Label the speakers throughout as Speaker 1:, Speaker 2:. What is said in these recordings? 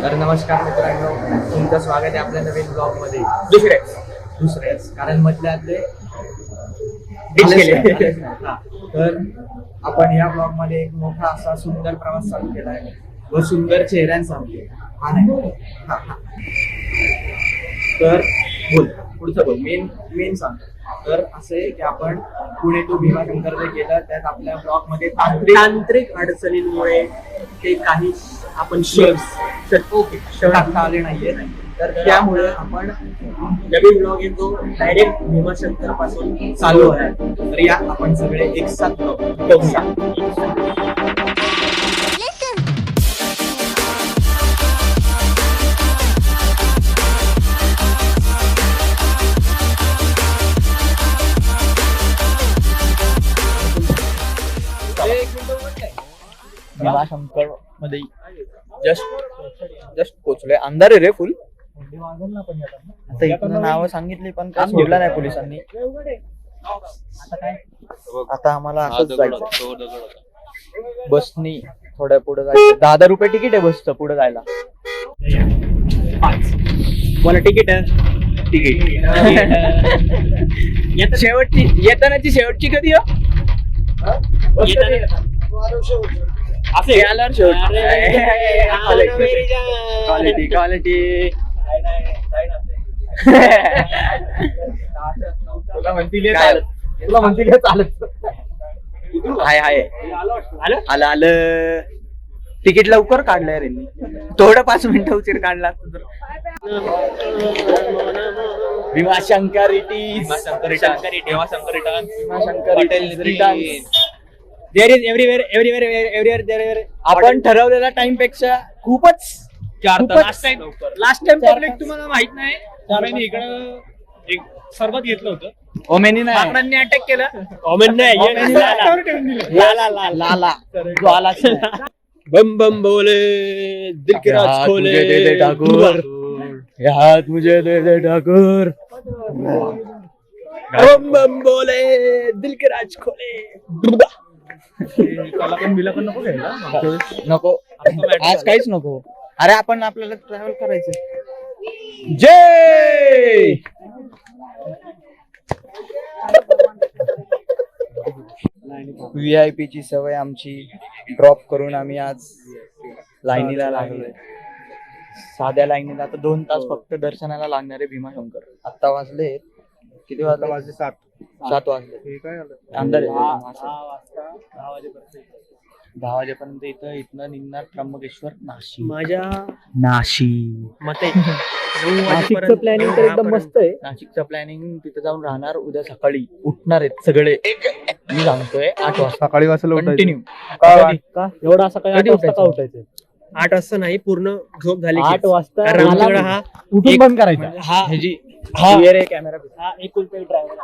Speaker 1: तर नमस्कार मित्रांनो, तुमचं स्वागत आहे आपल्या नवीन ब्लॉग मध्ये. दुसऱ्याच कारण मधल्यातले तर आपण या ब्लॉग मध्ये एक मोठा असा सुंदर प्रवास चालू केला आहे व सुंदर चेहऱ्यांसाठी. हा नाही तर बोल पुढचं बोल. मेन सांग. तर असे की आपण पुणे टू भीमाशंकर जे केलं त्यात आपल्या ब्लॉग मध्ये तांत्रिक अडचणींमुळे ते काही आपण टाकता आले नाहीये. तर त्यामुळे आपण नवीन ब्लॉग येतो डायरेक्ट भीमाशंकर पासून चालू आहे. तर या आपण सगळे एक साथ बघूया. भीमाशंकर मध्ये जस्ट पोचलोय. अंधार आहे रे फुल. आता इकडं नावं सांगितली पण काय सोडलं नाही पोलिसांनी. आता आम्हाला असंच जायचं बसनी. थोड्या पुढे जायचं. 10 रुपये तिकीट आहे बसचं पुढे जायला.
Speaker 2: मला तिकीट शेवटची येतानाची शेवटची कधी असे क्वालिटी क्वालिटी तुला म्हणतील चालत. हाय आलं आलं. तिकीट लवकर काढलंय रे. थोडं 5 मिनिटं उशीर काढला असतं तर. Bhimashankar there is everywhere. आपण ठरवलेल्या टाइम पेक्षा खूपच
Speaker 3: लास्ट टाइम पब्लिक तुम्हाला माहित नाही. इकडं एक सरबत घेतलं होतं.
Speaker 2: ओमेनी नाही.
Speaker 3: माकडांनी अटॅक केला.
Speaker 2: ओमेन नाही. लाला जो आला
Speaker 3: बम बम बोले दिल के राज खोले
Speaker 2: दे दे ठाकुर. हाथ मुझे दे दे ठाकुर.
Speaker 3: बम बम बोले दिल के राज खोले.
Speaker 2: नको आज काहीच नको. अरे आपण आपल्याला ट्रॅव्हल करायचं. जय VIP ची सवय आमची ड्रॉप करून आम्ही आज लाईनीला लागलोय. साध्या लाईनीला. आता 2 तास फक्त दर्शनाला लागणार आहे भीमाशंकर. आता वाजले किती वाजले? 7 वाजले. अंदाज 10 वाजेपर्यंत इथनं निघणार त्र्यंबकेश्वर नाशिक.
Speaker 3: माझ्या
Speaker 2: नाशिक
Speaker 3: मते
Speaker 2: नाशिकचं प्लॅनिंग तर एकदम मस्त आहे. नाशिकचं प्लॅनिंग तिथे जाऊन राहणार. उद्या सकाळी उठणार आहेत सगळे. मी सांगतोय 8 वाजता सकाळी वाजता कंटिन्यू.
Speaker 3: एवढा सकाळी 8 वाजता उठायचं? 8 वाजता नाही, पूर्ण झोप झाली
Speaker 2: 8 वाजता
Speaker 3: हा
Speaker 2: उठून बंद करायचा. हा कॅमेरा.
Speaker 3: हा एकुलता ड्रायव्हर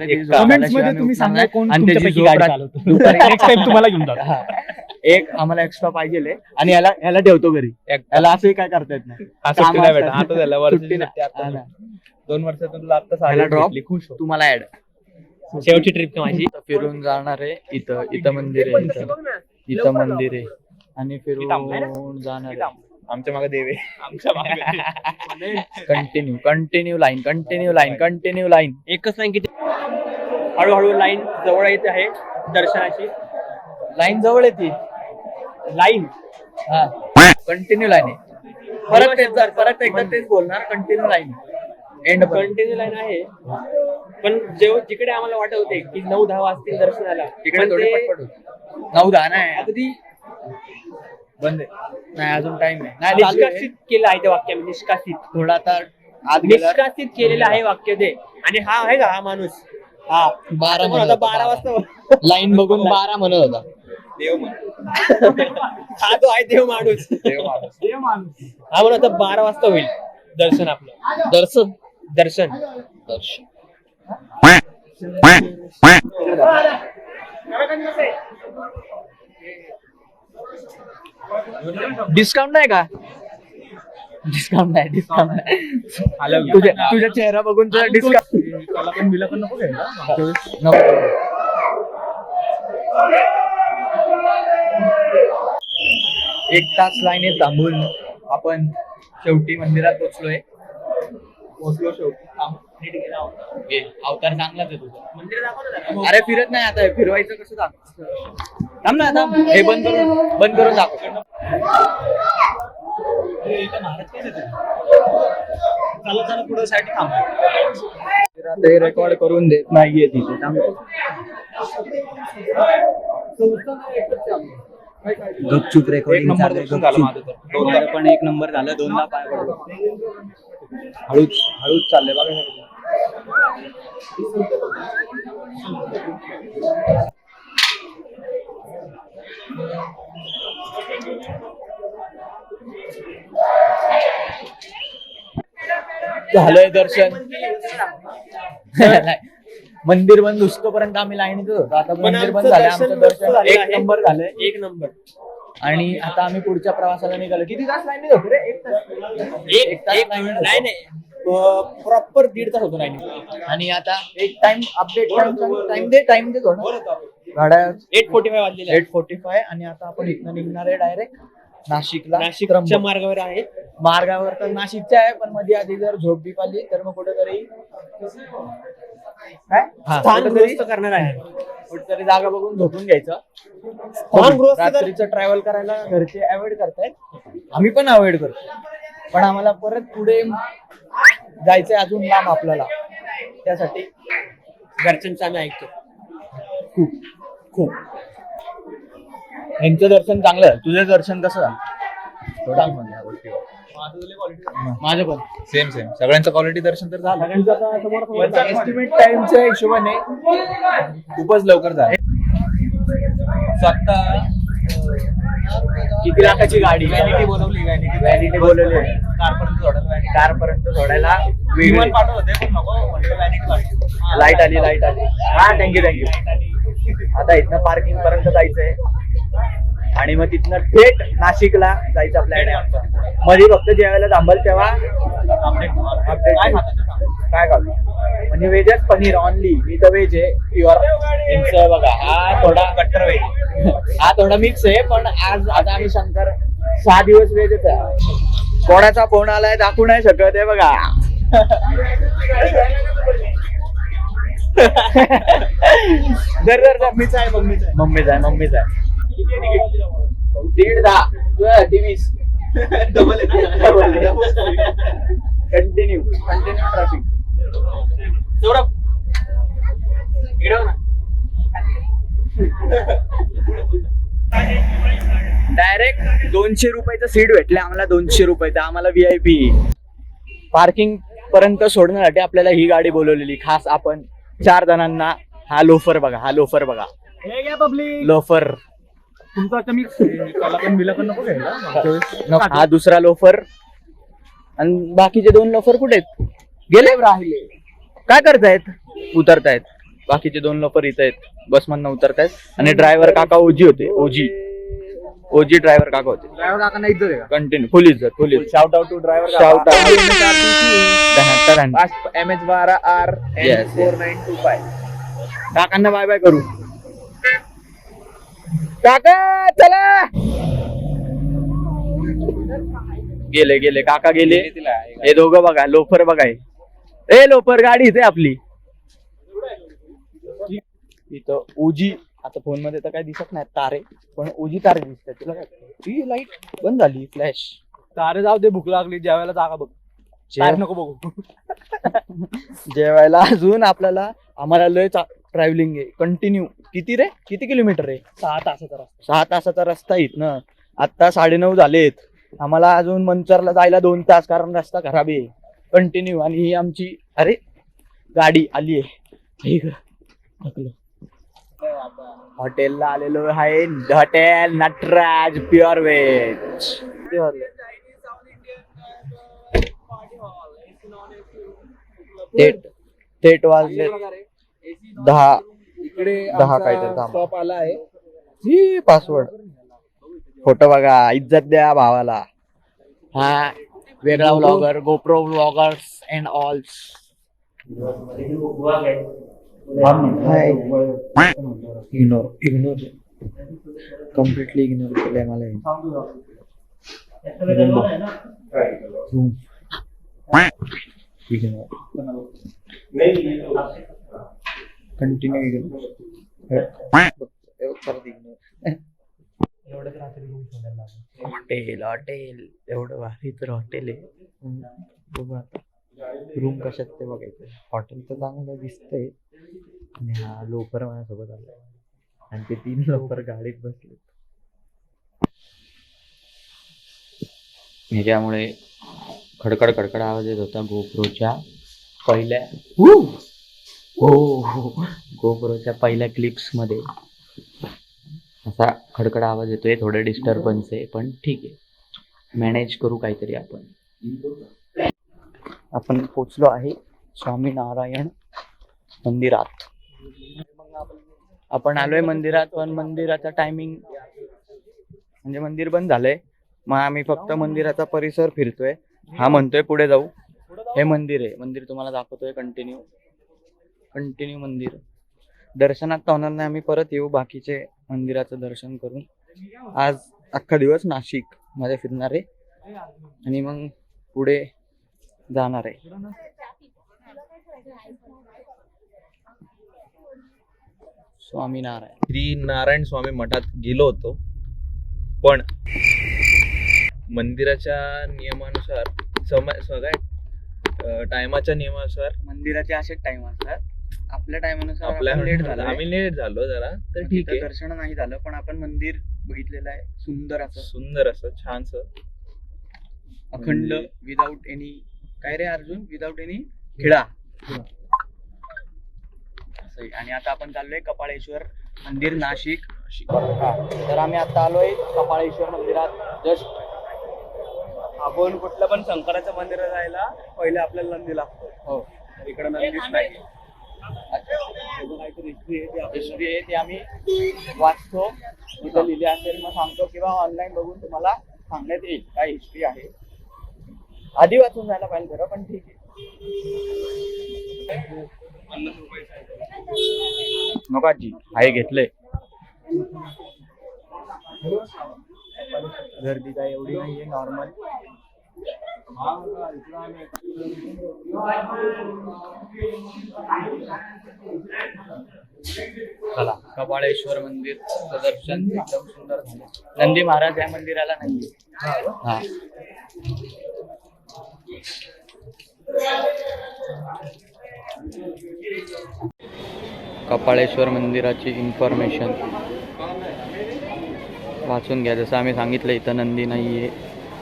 Speaker 2: एक ड्रायव्हर
Speaker 3: तुम्ही सांगा कोण तुमच्यापैकी गाडी चालवतो. नेक्स्ट टाइम तुम्हाला घेऊन जातो.
Speaker 2: एक आम्हाला एक्स्ट्रा पाहिजे आणि याला ठेवतो घरी. याला असंही काय करता येत नाही.
Speaker 3: आता झालं
Speaker 2: 2 वर्षातून तुला आता ड्रॉप. खुश तुम्हाला ऍड.
Speaker 3: शेवटची ट्रिप माझी.
Speaker 2: फिरून जाणार आहे. इथं मंदिर आहे. इथं मंदिर आहे आणि फिरून जाणार आहे.
Speaker 3: आमच्या मागे देवे.
Speaker 2: Continue line.
Speaker 3: एकच लाईन किती हळूहळू लाईन जवळ येते आहे. दर्शनाची
Speaker 2: लाईन जवळ येते.
Speaker 3: लाईन
Speaker 2: कंटिन्यू लाईन आहे. परत एकदा तेच बोलणार. Continue line. End
Speaker 3: continue line आहे. पण जिकडे आम्हाला वाटत होते की 9-10 वाजतील दर्शनाला,
Speaker 2: तिकडे 9-10 नाही. अगदी बंद नाही. अजून टाइम आहे.
Speaker 3: निष्कासित केलं आहे ते वाक्य. निष्कासित
Speaker 2: थोडा तर
Speaker 3: निष्कासित केलेलं आहे वाक्य ते. आणि हा आहे का हा माणूस 12 वाजता
Speaker 2: लाईन बघून 12 म्हणत होता.
Speaker 3: हा जो आहे देव माणूस. हा म्हणून आता 12 वाजता होईल दर्शन. आपलं दर्शन
Speaker 2: डिस्काउंट नाही का? डिस्काउंट नाही. तुझ्या चेहरा बघून तुझा डिस्काउंट नको. 1 तास लाईनीत थांबून आपण शेवटी मंदिरात पोहोचलोय.
Speaker 1: पोहोचलो शेवटी. नीट गेला होता.
Speaker 2: अवतार चांगलाच आहे तुझा.
Speaker 1: मंदिर दाखवलं जरा.
Speaker 2: अरे फिरत नाही आता, फिरवायचं कसं दाखव. थांब ना आता, हे बंद करून दाखव.
Speaker 1: इथं महाराज काय देतात? चालत पुढे साठी थांबतो.
Speaker 2: ते रेकॉर्ड करून देत नाहीये तिथे. गपचूप रेकॉर्डिंग चालू आहे. गपचूप. पण 1 नंबर झालं. 2ला पाय पडलो. हळूच चाललंय बघा. झालंय दर्शन. नाही, मंदिर बंद होतोपर्यंत आम्ही लाईनीत होतो. आता मंदिर बंद झालं. आमचं दर्शन 1 नंबर झालंय.
Speaker 3: 1 नंबर.
Speaker 2: आणि आता आम्ही पुढच्या प्रवासाला निघालो. किती तास लाईनीत होतो रे? 1 तास लाईनीत होतो.
Speaker 3: नाही प्रॉपर 1.5 तास होतो नाही.
Speaker 2: आणि आता एक टाइम अपडेट टाइम दे थोडं. गाड्या
Speaker 3: 8:45 वाजलेले
Speaker 2: 8:45 आणि आता आपण इथनं निघणार आहे डायरेक्ट नाशिकला.
Speaker 3: नाशिकच्या मार्गावर आहे.
Speaker 2: मार्गावर तर नाशिकच्या आहे, पण मध्ये आधी जर झोप बी पाली तर मग कुठेतरी काय
Speaker 3: स्थानगृहस्थ करणार आहे.
Speaker 2: कुठेतरी जागा बघून झोपून घ्यायचं. रात्रीचं ट्रॅव्हल करायला घरचे अवॉइड करतायत, आम्ही पण अवॉइड करतो. पण आम्हाला परत पुढे जायचंय अजून लांब आपल्याला. त्यासाठी
Speaker 3: घरच्यांचं आम्ही ऐकतो.
Speaker 2: खूप यांचं दर्शन चांगलं. तुझं दर्शन कसं झालं? माझं पण सेम सगळ्यांचं क्वालिटी दर्शन तर झालं. एस्टिमेट टाइमच्या हिशोबाने खूपच लवकर झालं. स्वतः किती लाखाची गाडी व्हॅनिटी बोलवली कार पर्यंत सोडायला विमान पाठवत होते, पण नको लाईट आली. हा थँक्यू. आता इथनं पार्किंग पर्यंत जायचंय आणि मग तिथनं थेट नाशिकला जायचं प्लॅन आहे. मध्ये फक्त जेवायला थांबल तेव्हा अपडेट काय खातो. म्हणजे व्हेजच पनीर ऑनली. मी तर व्हेज आहे प्युअर. बघा हा थोडा कट्टर व्हेज, हा थोडा मिक्स आहे. पण आज आता आम्ही शंकर 6 दिवस व्हेजच आहे. कोणाचा फोन आलाय दाखवू नाही शकत आहे बघा. जर मम्मीच आहे. 1.5 कंटिन्यू ट्रॅफिक. डायरेक्ट 200 रुपयाचं सीट भेटले आम्हाला. 200 रुपयाचं आम्हाला VIP. पार्किंग पर्यंत सोडण्यासाठी आपल्याला ही गाडी बोलवलेली खास. आपण 4 जणांना. हा लोफर बघा. लोफर
Speaker 1: तुमचा कमी नको घ्यायला.
Speaker 2: हा दुसरा लोफर. आणि बाकीचे 2 लोफर कुठे आहेत? गेले राहिले. काय करतायत? उतरतायत. बाकीचे 2 लोफर इथं आहेत. बस मधनं उतरतायत. आणि ड्रायव्हर काका ओजी होते. ओजी ड्रायव्हर काका होते.
Speaker 1: ड्रायव्हर काका नाही इज्जत आहे का?
Speaker 2: कंटिन्यू फुल इज्जत.
Speaker 1: Shout out to driver.
Speaker 2: Shout
Speaker 1: MH12R
Speaker 2: Yes.
Speaker 1: 4925.
Speaker 2: काकांना बाय बाय करू. काका चला. गेले काका गेले. हे दोघं बघा. लोफर बघा. ए लोफर गाडी इथे आपली. इथं ओजी. आता फोन मध्ये तर काय दिसत नाही तारे, पण ओजी तारे दिसतात. तुला काय? ती लाईट बंद झाली. फ्लॅश.
Speaker 1: तारे जाऊ दे. भूक लागली. जेवायला जागा बघ. तारे नको बघू.
Speaker 2: जेवायला अजून आम्हाला लय ट्रॅव्हलिंग आहे कंटिन्यू. किती किलोमीटर आहे? 6 तासाचा रस्ता इथनं. आता 9:30 झालेत. आम्हाला अजून मंचरला जायला 2 तास, कारण रस्ता खराब आहे कंटिन्यू. आणि ही आमची गाडी आली आहे. हॉटेलला आलेलो आहे. Hotel Nataraj pure veg. थेट वाजले 10 काहीतरी.
Speaker 1: स्टॉप आला आहे.
Speaker 2: ही पासवर्ड. फोटो बघा. इज्जत द्या भावाला. हा वेगळा vlogger. GoPro vloggers and all. Ignore completely ignore केलंय मला. रूम कंटिन्यू
Speaker 3: एवढंच रात्री रूम शोधायला लागेल.
Speaker 2: हॉटेल एवढं भारी तर हॉटेल आहे. बघू आता रूम कशात ते बघायचं. हॉटेल तर चांगलं दिसतंय आणि हा लोकर माझ्यासोबत आला आणि ते 3 लोकर गाडीत बसले. ह्याच्यामुळे खडखड खडखड आवाज येत होता गोप्रोच्या पहिल्या गोप्रोच्या पहिल्या क्लिप्स मध्ये असा खडखड आवाज येतोय. थोडं डिस्टर्बन्स आहे पण ठीक आहे, मॅनेज करू काहीतरी आपण. आपण पोचलो आहे स्वामीनारायण मंदिरात. आपण आलोय मंदिरात पण मंदिराचा टायमिंग म्हणजे मंदिर बंद झालंय. मग आम्ही फक्त मंदिराचा परिसर फिरतोय. हा म्हणतोय पुढे जाऊ. हे मंदिर आहे, मंदिर तुम्हाला दाखवतोय. कंटिन्यू मंदिर. दर्शनात तर होणार नाही, आम्ही परत येऊ बाकीचे मंदिराचं दर्शन करून. आज अख्खा दिवस नाशिक मध्ये फिरणार आहे आणि मग पुढे जाणार आहे. स्वामीनारायण
Speaker 4: श्री नारायण स्वामी मठात गेलो होतो, पण मंदिराच्या नियमानुसार टायमाच्या नियमानुसार
Speaker 2: मंदिराचे असे टाइम असतात. आपल्या टायमानुसार
Speaker 4: आपल्या
Speaker 2: लेट झालं.
Speaker 4: आम्ही लेट झालो जरा, तर ठीक आहे.
Speaker 2: दर्शन नाही झालं पण आपण मंदिर बघितलेलं आहे.
Speaker 4: सुंदर असं छानस
Speaker 2: अखंड विदाउट एनी काय रे अर्जुन, विदाउट एनी खिळा. आणि आता आपण चाललोय कपाळेश्वर मंदिर नाशिक. तर आम्ही आता आलोय कपाळेश्वर मंदिरात. जस्ट
Speaker 1: आपण कुठलं पण शंकराच्या मंदिरात जायला पहिले आपल्याला नंदी लागतो.
Speaker 2: हो,
Speaker 1: इकडे नंदीच नाही.
Speaker 2: हिस्ट्री आहे ते आम्ही वाचतो, इथं लिहिले असेल मग सांगतो किंवा ऑनलाईन बघून तुम्हाला सांगण्यात येईल काय हिस्ट्री आहे. आधी वाचून जायला पाहिजे खरं, पण ठीक आहे. नकाजी आहे घेतलंय. गर्दी काय एवढी नाहीये, नॉर्मल. चला कपाळेश्वर मंदिर दर्शन एकदम सुंदर झालं. नंदी महाराज या मंदिराला नाही. हा कपाळेश्वर मंदिराची इन्फॉर्मेशन वाचून घ्या. जसं आम्ही सांगितलं इथं नंदी नाहीये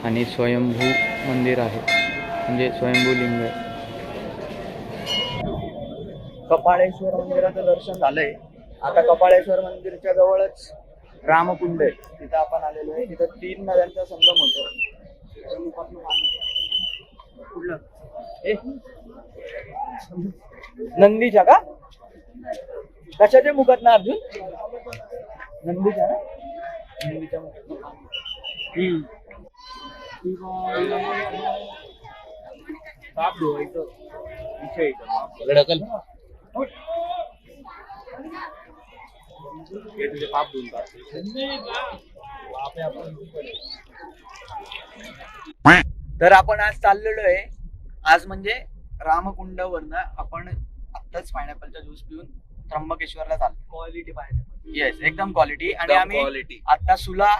Speaker 2: आणि स्वयंभू मंदिर आहे, म्हणजे स्वयंभू लिंग आहे. कपाळेश्वर मंदिराचं दर्शन झालंय. आता कपाळेश्वर मंदिरच्या जवळच रामकुंड आहे, तिथं आपण आलेलो आहे. तिथं 3 नद्यांचा संगम होतो. कुठलं नंदीच्या का कशाच्या मुखात ना अर्जुन? नंदीच्या ना, नंदीच्या मुखात.
Speaker 1: पाप धुवायचं विषय
Speaker 4: ढकल.
Speaker 1: हे तुझे पाप धुवून
Speaker 2: तर आपण आज चाललेलो आहे. आज म्हणजे रामकुंडावरनं आपण आत्ताच पायनॅपलचा ज्यूस पिऊन त्र्यंबकेश्वरला चाललो.
Speaker 1: क्वालिटी पाहिजे.
Speaker 2: येस, एकदम क्वालिटी. आणि आम्ही
Speaker 4: क्वालिटी.
Speaker 2: आता सुला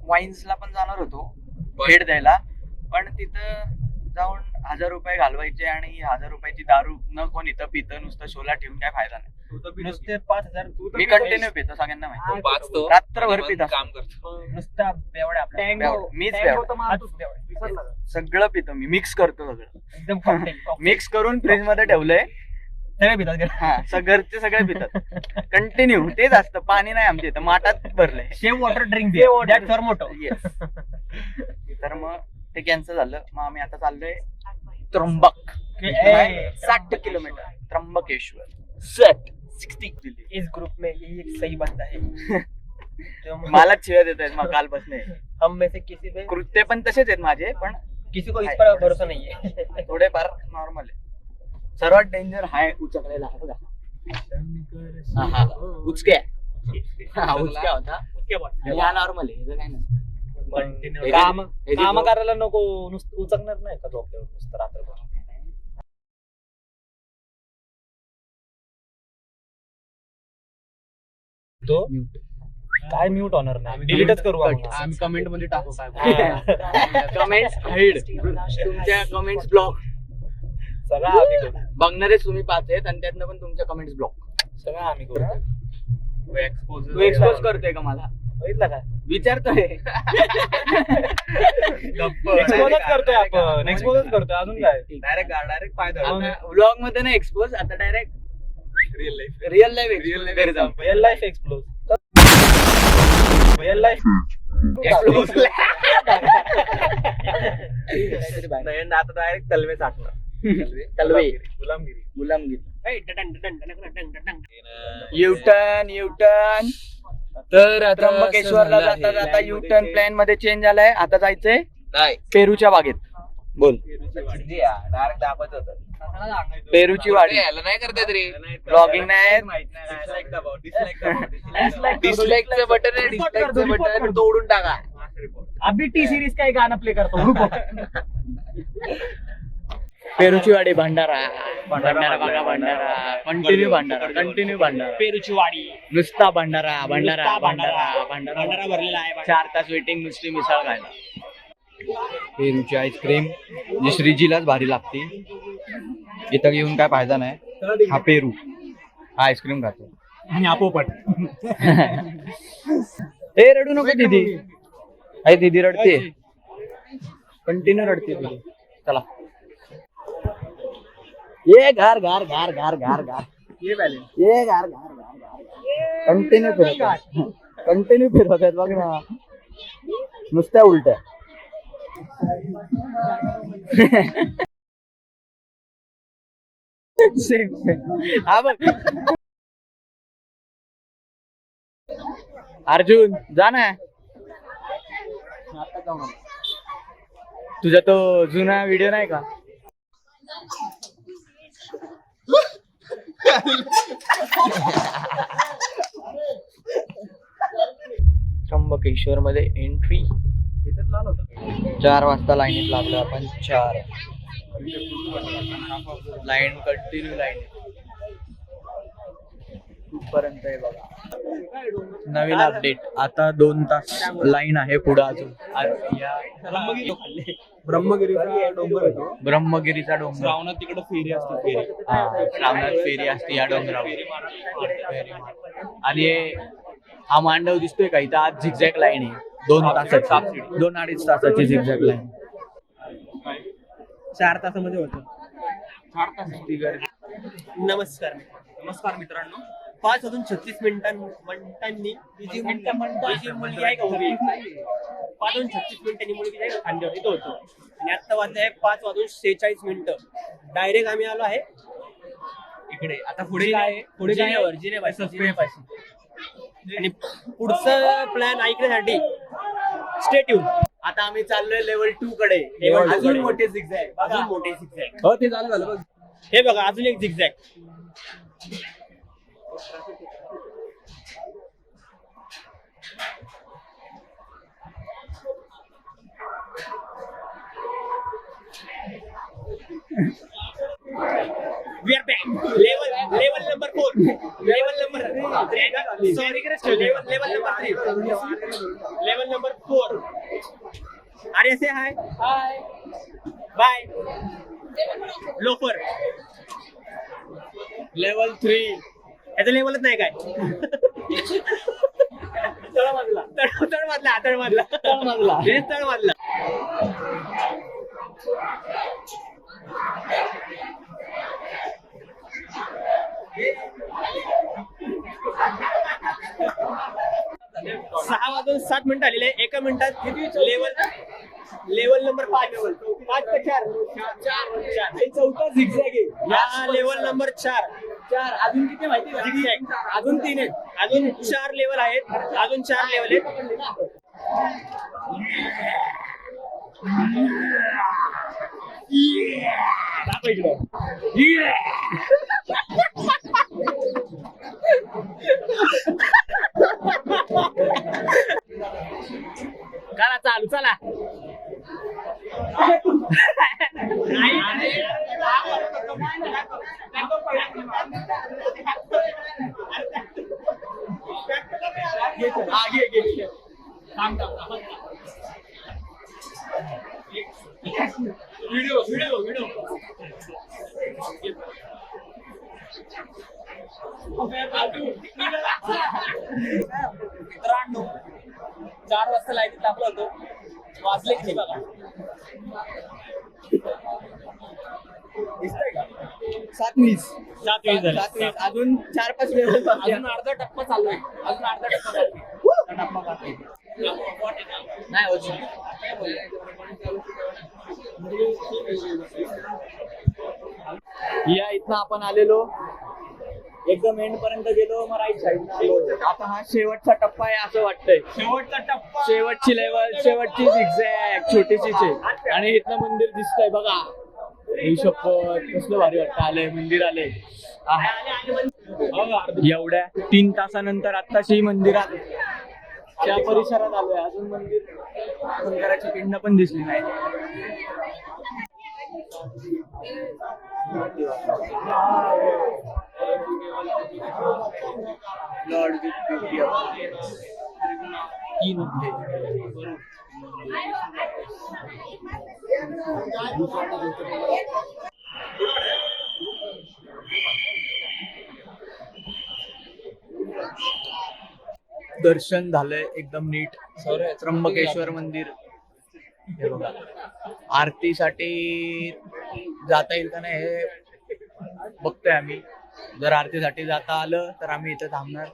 Speaker 2: वाईन्सला पण जाणार होतो भेट द्यायला, पण तिथं जाऊन 1000 रुपये घालवायचे आणि 1000 रुपयाची दारू न कोण इथं पितं. नुसतं शोला ठेवून काय फायदा नाही.
Speaker 1: नुसते 5000
Speaker 2: मी कंटिन्यू पितो, सगळ्यांना माहिती.
Speaker 4: वाचतो,
Speaker 2: रात्रभर पित असतो.
Speaker 4: काम करतो.
Speaker 1: नुसता बेवड्या आपल्या.
Speaker 2: मीच बेवडा. सगळं पितो मी, मिक्स करतो सगळं.
Speaker 1: एकदम
Speaker 2: मिक्स करून फ्रीज मध्ये ठेवलंय.
Speaker 1: सगळे पितात.
Speaker 2: हा, घरचे सगळे पितात कंटिन्यू. तेच असतं. पाणी नाही आमच्या इथं, माठात भरलंय.
Speaker 1: शेव वॉटर ड्रिंक फॉर मोठो.
Speaker 2: येस. तर मग ते कॅन्सल झालं. मग आम्ही आता चाललोय त्र्यंबक. 60 किलोमीटर त्र्यंबकेश्वर. 60
Speaker 1: इस ग्रुप में यही एक सही बंदा है.
Speaker 2: मला शिव्या देत आहेत मग कालपासून.
Speaker 1: हम में से किसी पे
Speaker 2: कृत्य पण तसेच आहेत माझे, पण
Speaker 1: किसी को इस पर भरोसा नहीं है.
Speaker 2: थोडेफार नॉर्मल आहे. सर्वात डेंजर हाय उचकलेला आहे बघा. उचक्या. हा, उचक्या होता.
Speaker 1: उसके बाद
Speaker 2: आणि हा नॉर्मल आहे, काय नसतं. काम करायला नको, नुसतं उचकणार नाही का झोपल्यावर नुसतं रात्रभर. तो काय म्यूट होणार नाही, डिलीटच करू
Speaker 3: आम्ही कमेंट मध्ये टाकू काय
Speaker 2: कमेंट्स हाईड, तुमच्या कमेंट्स ब्लॉक, सगळं आम्ही करू. बघणारेच तुम्ही 5 आहेत आणि त्यातनं पण तुमच्या कमेंट्स ब्लॉक, सगळं आम्ही करू. तू एक्सपोज करतोय का मला, बघितलं का, विचारतोय. एक्सपोजच करतोय आपण, एक्सपोजच करतोय, अजून काय.
Speaker 4: डायरेक्ट पाय
Speaker 2: व्लॉग मध्ये ना एक्सपोज, आता direct real life expose. Real life expose, real life expose.
Speaker 4: आता डायरेक्ट तलवे टाकणार.
Speaker 2: तलवे,
Speaker 4: गुलामगिरी.
Speaker 2: गुलामगिरी. U turn U turn. तर त्र्यंबकेश्वरला जाता जाता युटर्न प्लॅन मध्ये चेंज झालाय. आता जायचंय
Speaker 4: नाही
Speaker 2: पेरूच्या बागेत. बोल.
Speaker 4: डायरेक्ट दाखवत होतं.
Speaker 2: पेरूची वाडी.
Speaker 4: याला नाही करतात रे,
Speaker 2: ब्लॉगिंग नाही.
Speaker 4: डिसलाईकचं बटन आहे, डिसलाईकचं बटन तोडून टाका.
Speaker 3: अभी टी सिरीज का एक गाणं प्ले करतो.
Speaker 2: पेरूची वाडी भंडारा. भंडारा बघा, भंडारा कंटिन्यू, भंडारा कंटिन्यू, भंडारा.
Speaker 3: पेरूची वाडी,
Speaker 2: नुसता भंडारा भंडारा
Speaker 3: नुसता
Speaker 2: भंडारा भंडारा.
Speaker 3: भंडारा भरलेला आहे.
Speaker 2: 4 तास वेटिंग नुसती मिसळ खायला.
Speaker 4: पेरूची आईस्क्रीम जी श्रीजीलाच भारी लागते. इथं येऊन काय फायदा नाही. हा पेरू, हा आईस्क्रीम खातो.
Speaker 3: आणि आपोपट.
Speaker 2: ए रडू नको दीदी. अरे दीदी रडते, कंटिन्यू रडते दीदी. चला ये घर घर घर घर घर घर
Speaker 3: ये बैलेंस.
Speaker 2: ये घर घर घर घर कंटिन्यू फिरत, कंटिन्यू फिरवत आहेत बघ ना, नुसत्या उलट्या. हा बघ अर्जुन, जा ना. तुझा तो जुना व्हिडिओ नाही का, त्र्यंबकेश्वर मध्ये एंट्री. 4 वाजता लाईनीत लागलो आपण. 4 लाईन, कंटिन्यू लाईन पर्यंत आहे बघा. नवीन अपडेट, आता 2 तास लाईन आहे पुढे अजून.
Speaker 3: ब्रह्मगिरीचा डोंगर येतो.
Speaker 2: ब्रह्मगिरीचा डोंगर.
Speaker 3: श्रावणात तिकडे फेरी असते. फेरी
Speaker 2: श्रावणात फेरी असते या डोंगरावर. आणि हा मांडव दिसतोय का इथं, आज झिगझॅग लाईन आहे. 2 तासाची, 2-2.5 तासाची झिगझॅग लाईन.
Speaker 3: 4 तासामध्ये होतं.
Speaker 2: 4 तास ती गर्दी.
Speaker 3: नमस्कार मित्रांनो. 5:36 ही जी मुलगी आहे का उभी, 5:36 मुलगी आहे का खांद्यावर, इथं होतो. आणि आता वाजले आहे 5:46. डायरेक्ट आम्ही आलो आहे इकडे. आता पुढे काय, पुढे काय जिनेवाशी. आणि पुढचं प्लॅन ऐकण्यासाठी स्टे ट्यून.
Speaker 2: आता आम्ही चाललोय लेवल 2 कडे. अजून मोठे झिगझॅग,
Speaker 3: अजून मोठे झिगझॅग.
Speaker 4: हो ते झालं बघ.
Speaker 3: हे बघा अजून एक zigzag. We are back. Level number 4. Level number 3. Sorry, level number 3. Level number 4. Arya, say hi. Hi. Bye. Lofer.
Speaker 2: Level 3.
Speaker 3: याचं लेवलच नाही काय. तळमधला. सहा वाजून 7 मिनिटं आलेले. 1 मिनिटात लेवल नंबर 5. 5 का 4? 4. झिगझॅग आहे. हा लेवल नंबर 4.
Speaker 2: अजून किती माहिती
Speaker 3: झिगझॅग अजून 3 आहेत. अजून 4 लेवल आहेत. अजून 4 लेवल आहेत. करा चालू चला. मित्रांनो 4 वाजता लाईनीत लागलो होतो. वाजले किती बघा. दिसतंय का?
Speaker 2: 7:20
Speaker 3: 7:20
Speaker 2: अजून 4-5 लेवल
Speaker 3: अजून अर्धा टप्पा चाललोय. अजून अर्धा टप्पा बाकी.
Speaker 2: नाही होत. या इथनं आपण आलेलो एकदम एंड पर्यंत गेलो, मग राईट साईड आलो. आता हा शेवटचा टप्पा आहे असं वाटतंय.
Speaker 3: शेवटचा टप्पा.
Speaker 2: शेवटची लेवल, शेवटची झिगझॅग छोटीशीच आहे. आणि इथलं मंदिर दिसतंय बघा. ही शपथ कसलं भारी वाटतं. आलंय मंदिर आलंय. एवढ्या 3 तासानंतर आत्ताशी मंदिरात त्या परिसरात आलोय. अजून मंदिर शंकराची पिंड पण दिसली नाही. लॉर्ड दर्शन झालंय एकदम नीट. त्र्यंबकेश्वर मंदिर हे बघा. आरतीसाठी जाता येईल का नाही हे बघतोय आम्ही. जर आरतीसाठी जाता आलं तर आम्ही इथे थांबणार.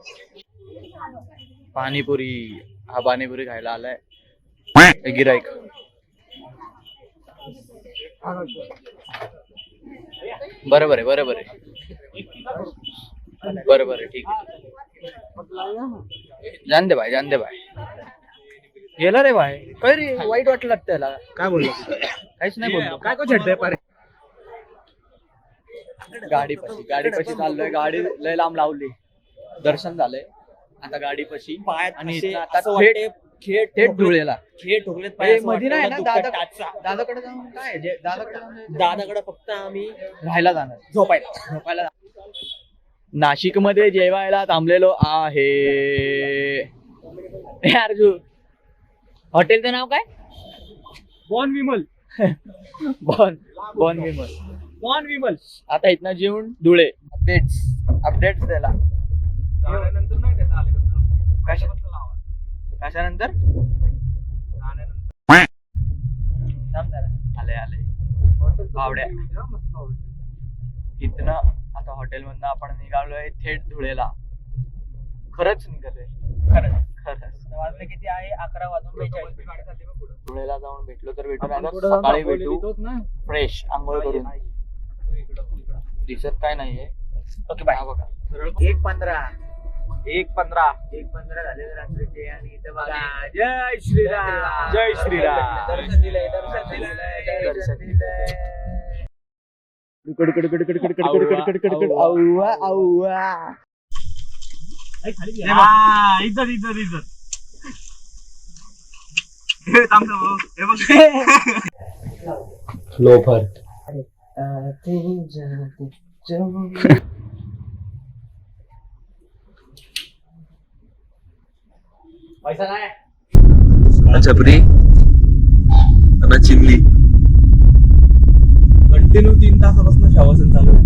Speaker 2: पाणीपुरी, हा पाणीपुरी खायला आलाय गिराईक. बरोबर आहे बरोबर आहे बरोबर आहे ठीक आहे. जान दे भाई गेला रे भाई. काय रे वाईट वाटलं त्याला. काय बोललो काहीच नाही बोललो. काय को छेडते पारे. गाडीपाशी चाललोय. गाडी लय लांब लावली. दर्शन झालंय आता गाडीपाशी. आणि इथनं आता थेट धुळेला. मध्ये नाही ना दादाकडे जाऊन काय दादाकडे फक्त आम्ही राहायला जाणार. झोपायला नाशिक मध्ये जेवायला थांबलेलो आहे. अर्जू हॉटेलचं नाव काय?
Speaker 3: बॉन विमल.
Speaker 2: बॉन विमल. आता इथनं जेवून धुळे. अपडेट्स द्यायला कशानंतर आले बावड्या. इथनं आता हॉटेल मधनं आपण निघालोय थेट धुळेला. खरंच निघालोय. खरंच
Speaker 3: वाजले किती आहे? 11:42.
Speaker 2: धुळेला जाऊन भेटलो तर भेटू, नाही सकाळी भेटू फ्रेश आंघोळ करून. दिसत काय नाहीये. Okay bye. बघा
Speaker 3: 1:15 झाले रात्रीचे. आणि इथे बघा जय श्रीराम.
Speaker 2: जय श्रीराम.
Speaker 3: दर्शन दिलंय. इधर
Speaker 2: लोफर.
Speaker 3: पैसा नाही.
Speaker 2: छपरी चिमली.
Speaker 1: कंटिन्यू 3 तासापासून शवासन चालू आहे.